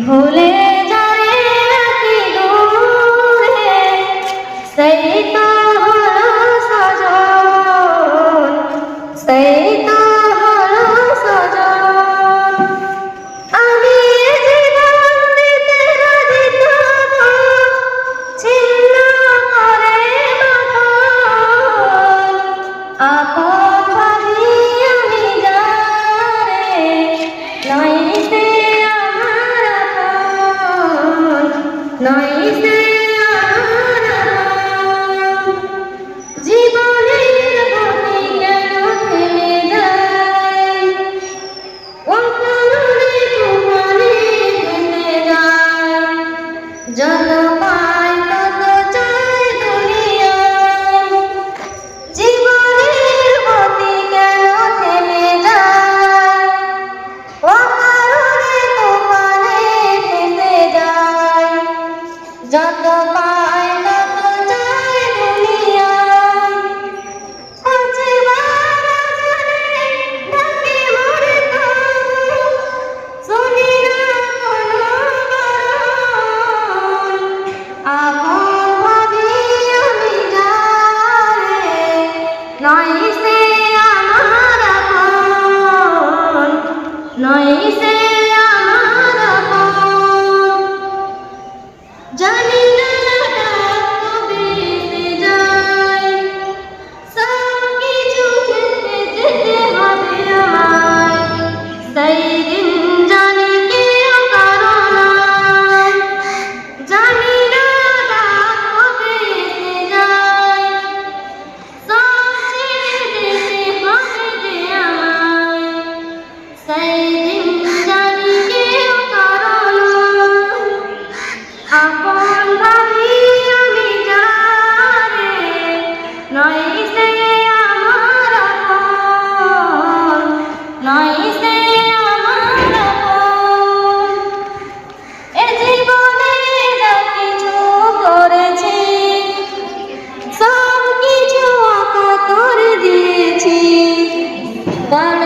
ভুলে যারে রাখি দূরে সেই তো হলো সজন, সেই তো হলো সজন। আমি জীবন দিতে রাজি তবু ছিন্ন করে বাঁধন। আপন ভাবি আমি যারে নয় সে আমার আপন, নয় সে আমার আপন। জীবনের গতি কেন থেমে যায়, অন্তরে তুফানে ভেসে যায়। যত পাই তত চাই দুনিয়ায়, জীবনের গতি কেন থেমে যায়, অকারণে তুফানে ভেসে যায়। যত পাই তত চাই দুনিয়ায়, আছে বারা জানে ডাকে মোরে তবু শুনি না কোনো বারণ। আপন ভাবি আমি যারে নয় সে আমার আপন, নয় সে আমার আপন। জানি না ডাক কবে এসে যায়, সব কিছু ছেড়ে যেতে হবে আমায়। সেই দিন জানি কেউ কারো নাই, জানি না ডাক কবে এসে যায়, সব ছেড়ে যেতে হবে যে আমায়। সেই দিন জানি কেউ কারো নাই, আপন ভাবি আমি যারে নয় সে আমার আপন, নয় সে আমার আপন। এ জীবনে যা কিছু করেছি সব কিছু অকাতরে দিয়েছি, বড়